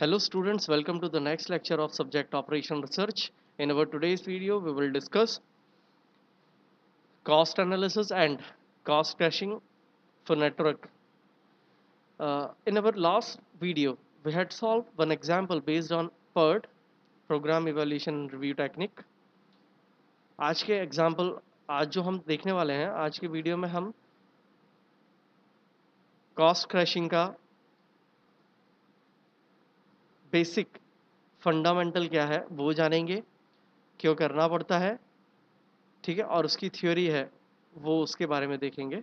Hello students, welcome to the next lecture of subject operation research. In our today's video, we will discuss cost analysis and cost caching for network. In our last video, we had solved one example based on PERT, Program Evaluation and Review Technique. आज के example आज जो हम देखने वाले हैं आज के वीडियो में हम कॉस्ट क्रैशिंग का बेसिक फंडामेंटल क्या है वो जानेंगे, क्यों करना पड़ता है, ठीक है, और उसकी थ्योरी है वो उसके बारे में देखेंगे.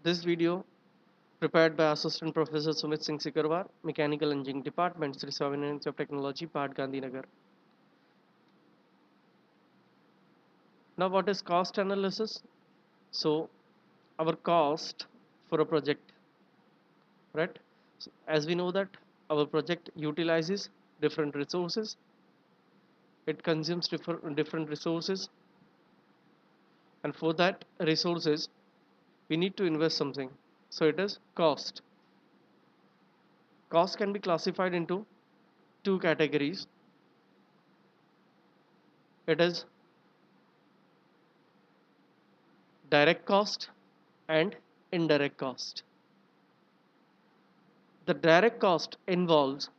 This video prepared by Assistant Professor Sumit Singh Sikarwar, Mechanical Engineering Department, Sri Savan Institute of Technology, Pad Gandhinagar. Now, what is cost analysis? So, our cost for a project, right? So, as we know that our project utilizes different resources, it consumes different resources, and for that resources, we need to invest something. So, it is cost. Cost can be classified into two categories. It is direct cost and indirect cost. The direct cost involves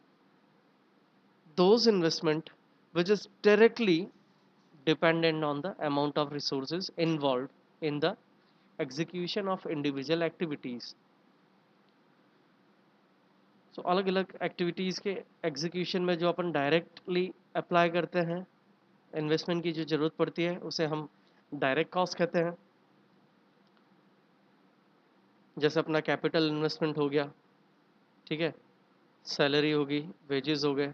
those investment which is directly dependent on the amount of resources involved in the execution of individual activities. So अलग अलग activities के execution में जो अपन directly apply करते हैं, investment की जो ज़रूरत पड़ती है उसे हम डायरेक्ट कॉस्ट कहते हैं. जैसे अपना कैपिटल इन्वेस्टमेंट हो गया, ठीक है, सैलरी होगी, वेजेस हो गए.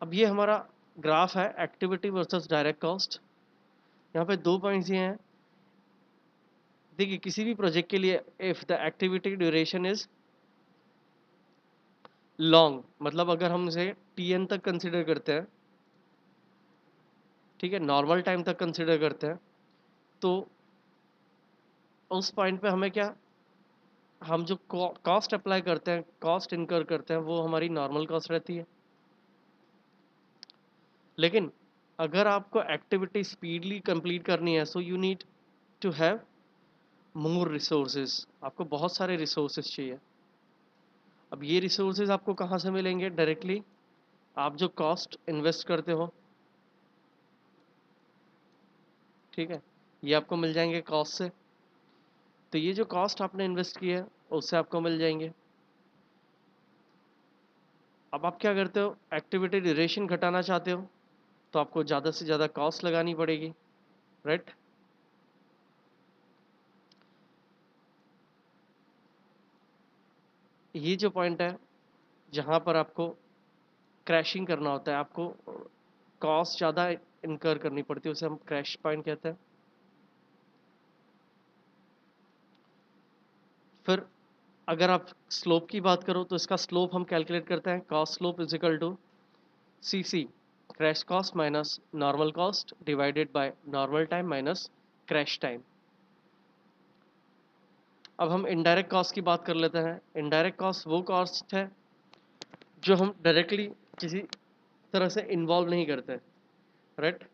अब ये हमारा ग्राफ है एक्टिविटी वर्सेस डायरेक्ट कॉस्ट. यहाँ पे दो पॉइंट्स ये हैं. देखिए किसी भी प्रोजेक्ट के लिए if the activity duration is long, मतलब अगर हम इसे TN तक कंसिडर करते हैं, ठीक है, नॉर्मल टाइम तक कंसिडर करते हैं, तो उस पॉइंट पे हमें क्या, हम जो कॉस्ट अप्लाई करते हैं, कॉस्ट इनकर करते हैं, वो हमारी नॉर्मल कॉस्ट रहती है. लेकिन अगर आपको एक्टिविटी स्पीडली कंप्लीट करनी है, so you need to have more resources. आपको बहुत सारे रिसोर्सेज चाहिए. अब ये रिसोर्सेज आपको कहाँ से मिलेंगे? डायरेक्टली आप जो कॉस्ट इन्वेस्ट करते हो, ठीक है, ये आपको मिल जाएंगे कॉस्ट से. तो ये जो कॉस्ट आपने इन्वेस्ट की है उससे आपको मिल जाएंगे. अब आप क्या करते हो, एक्टिविटी ड्यूरेशन घटाना चाहते हो तो आपको ज़्यादा से ज़्यादा कॉस्ट लगानी पड़ेगी, राइट. ये जो पॉइंट है जहाँ पर आपको क्रैशिंग करना होता है, आपको कॉस्ट ज़्यादा इनकर करनी पड़ती है, उसे हम क्रैश पॉइंट कहते हैं. फिर अगर आप स्लोप की बात करो तो इसका स्लोप हम कैलकुलेट करते हैं, cost slope is equal to CC, crash cost minus normal cost divided by normal time minus crash time. अब हम इनडायरेक्ट कॉस्ट की बात कर लेते हैं. इनडायरेक्ट कॉस्ट वो कॉस्ट है जो हम डायरेक्टली किसी तरह से इन्वॉल्व नहीं करते, राइट.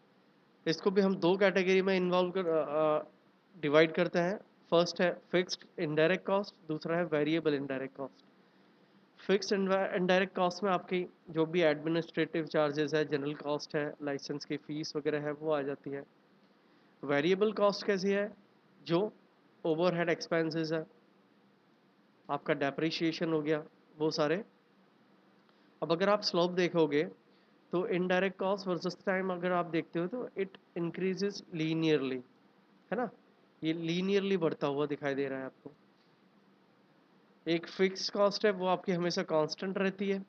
इसको भी हम दो कैटेगरी में इन्वॉल्व कर डिवाइड करते हैं. फर्स्ट है फिक्स्ड इनडायरेक्ट कॉस्ट, दूसरा है variable indirect cost. Fixed indirect cost में आपकी जो भी एडमिनिस्ट्रेटिव चार्जेस है, जनरल कॉस्ट है, लाइसेंस की फ़ीस वगैरह है, वो आ जाती है. वेरिएबल कॉस्ट कैसी है? जो ओवरहेड एक्सपेंसेस है, आपका डेप्रिशिएशन हो गया, वो सारे. अब अगर आप स्लोप देखोगे तो इनडायरेक्ट कॉस्ट वर्सेस टाइम अगर आप देखते हो तो इट इंक्रीजेस लीनियरली, है ना. ये लीनियरली बढ़ता हुआ दिखाई दे रहा है आपको. एक फिक्स कॉस्ट है वो आपकी हमेशा कांस्टेंट रहती है,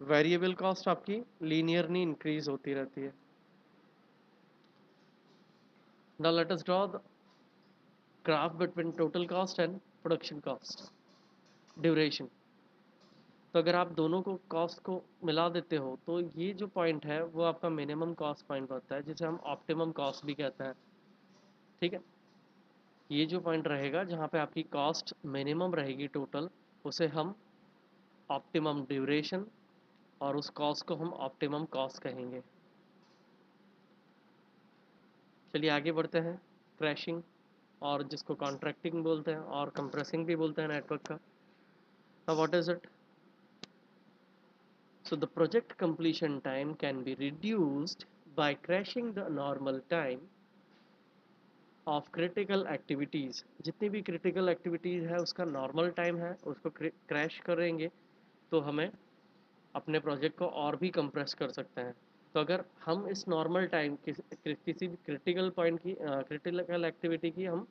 वेरिएबल कॉस्ट आपकी लीनियरली इंक्रीज होती रहती है. Now let us draw the graph between total cost and production cost duration. तो अगर आप दोनों को कॉस्ट को मिला देते हो तो ये जो पॉइंट है वो आपका मिनिमम कॉस्ट पॉइंट होता है, जिसे हम ऑप्टिमम कॉस्ट भी कहते हैं, ठीक है. ये जो पॉइंट रहेगा जहाँ पे आपकी कॉस्ट मिनिमम रहेगी टोटल, उसे हम ऑप्टिमम ड्यूरेशन, और उस कॉस्ट को हम ऑप्टिमम कॉस्ट कहेंगे। चलिए आगे बढ़ते हैं। क्रैशिंग, और जिसको कॉन्ट्रैक्टिंग बोलते हैं और कंप्रेसिंग भी बोलते हैं नेटवर्क का। अब what is it? So the project completion time can be reduced by crashing the normal time of critical activities। जितनी भी critical activities है उसका normal time है, उसको crash करेंगे तो हमें अपने प्रोजेक्ट को और भी कंप्रेस कर सकते हैं। तो अगर हम इस नॉर्मल टाइम किसी भी क्रिटिकल पॉइंट की क्रिटिकल एक्टिविटी की हम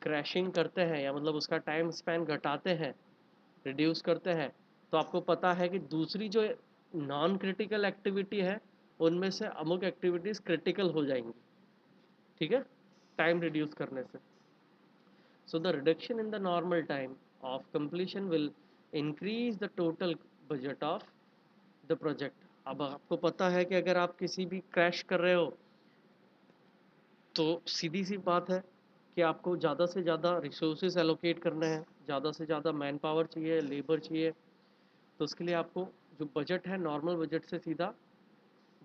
क्रैशिंग करते हैं, या मतलब उसका टाइम स्पैन घटाते हैं, रिड्यूस करते हैं, तो आपको पता है कि दूसरी जो नॉन क्रिटिकल एक्टिविटी है उनमें से अमुक एक्टिविटीज़ क्रिटिकल हो जाएंगी। ठीक है, टाइम रिड्यूस करने से। So the reduction in the normal time of completion will increase the total budget of the project. अब आपको पता है कि अगर आप किसी भी क्रैश कर रहे हो तो सीधी सी बात है कि आपको ज़्यादा से ज़्यादा रिसोर्सेज एलोकेट करने हैं, ज़्यादा से ज़्यादा मैन पावर चाहिए, लेबर चाहिए। तो उसके लिए आपको जो बजट है नॉर्मल बजट से सीधा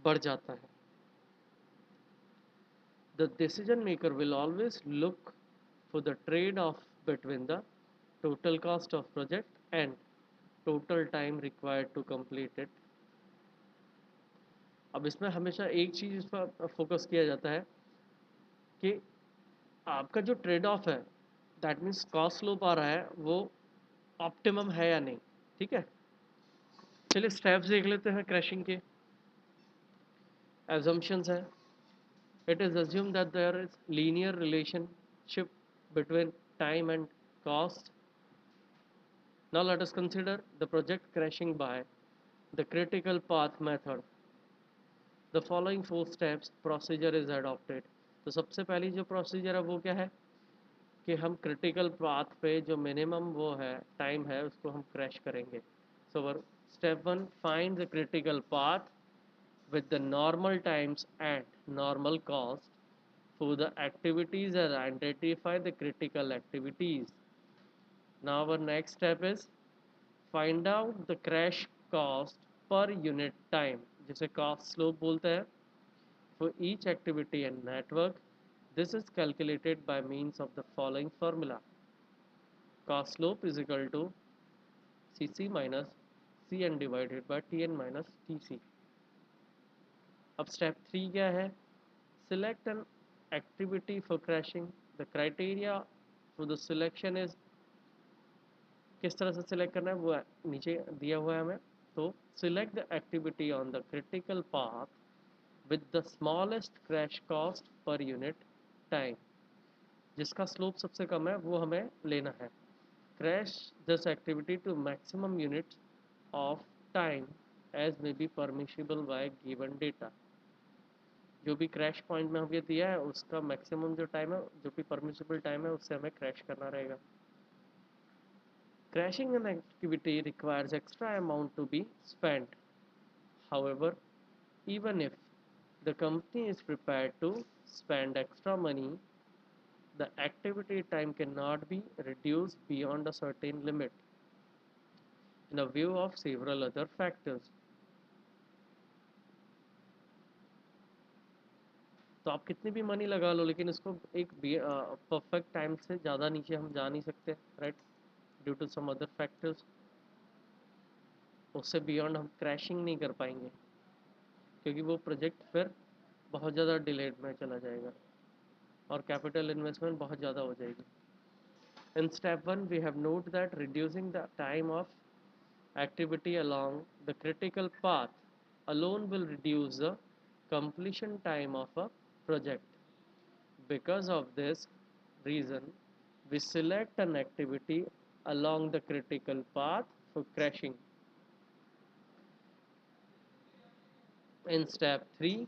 बढ़ जाता है। The decision maker will always look for the trade off between the total cost of project and total time required to complete it. अब इसमें हमेशा एक चीज़ इस पर फोकस किया जाता है कि आपका जो ट्रेड ऑफ है, दैट मीन्स कॉस्ट स्लोप आ रहा है, वो ऑप्टिमम है या नहीं। ठीक है, चलिए स्टेप्स देख लेते हैं क्रैशिंग के। एजम्पशंस है, it is assume that there is linear relationship between time and cost. Now let us consider the project crashing by the critical path method. The following 4 steps procedure is adopted. तो सबसे पहली जो procedure है वो क्या है कि हम क्रिटिकल पाथ पे जो मिनिमम वो है टाइम है उसको हम क्रैश करेंगे। So step 1, find the critical path with the normal times and normal cost for the activities and identify the critical activities. Now our next step is find out the crash cost per unit time, जिसे cost slope बोलते हैं, for each activity and network. This is calculated by means of the following formula. Cost slope is equal to Cc minus Cn divided by Tn minus Tc. अब step 3 क्या है? Select an activity for crashing. The criteria for the selection is, किस तरह से select करना है वो नीचे दिया हुआ है हमें। तो select the activity on the critical path with the smallest crash cost per unit time। जिसका स्लोप सबसे कम है वो हमें लेना है। Crash this activity to maximum units of time as may be permissible by given data। जो भी crash point में हमें दिया है उसका मैक्सिमम जो टाइम है, जो भी परमिसिबल टाइम है, उससे हमें क्रैश करना रहेगा। Crashing an activity requires extra amount to be spent. However, even if the company is prepared to spend extra money, the activity time cannot be reduced beyond a certain limit in a view of several other factors। तो आप कितनी भी money लगा लो लेकिन इसको एक perfect time से ज़्यादा नीचे हम जा नहीं सकते, right, due to some other factors. उससे बियॉन्ड हम क्रैशिंग नहीं कर पाएंगे क्योंकि वो प्रोजेक्ट फिर बहुत ज़्यादा डिलेड में चला जाएगा और कैपिटल इन्वेस्टमेंट बहुत ज़्यादा हो जाएगी। In step 1 we have note that reducing the time of activity along the critical path alone will reduce the completion time of a project. Because of this reason, we select an activity along the critical path for crashing. In step 3,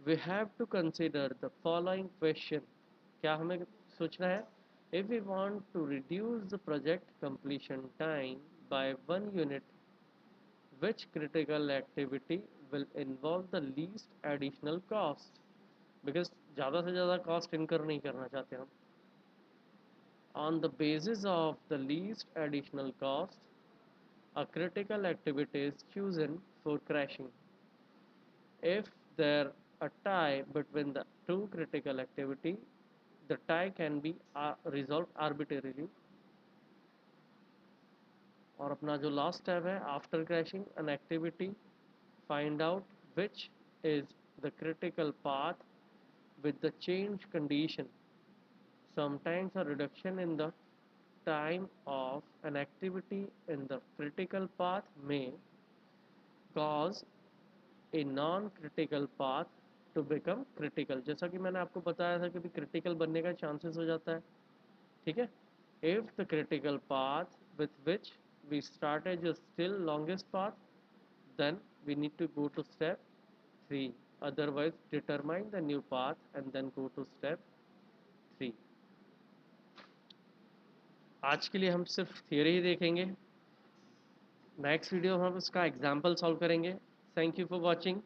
we have to consider the following question. क्या हमें सोचना है? If we want to reduce the project completion time by 1 unit, which critical activity will involve the least additional cost? Because ज़्यादा से ज़्यादा cost incur नहीं करना चाहते हम, On the basis of the least additional cost, a critical activity is chosen for crashing. If there a tie between the two critical activity, the tie can be resolved arbitrarily. और अपना जो last step है, after crashing an activity find out which is the critical path with the change condition. Sometimes a reduction in the time of an activity in the critical path may cause a non-critical path to become critical. जैसा कि मैंने आपको बताया था कि भी critical बनने का chances हो जाता है, ठीक है? If the critical path with which we started is still longest path, then we need to go to step 3. Otherwise, determine the new path and then go to step 3. आज के लिए हम सिर्फ थियरी ही देखेंगे. नेक्स्ट वीडियो हम उसका example solve करेंगे. Thank you for watching.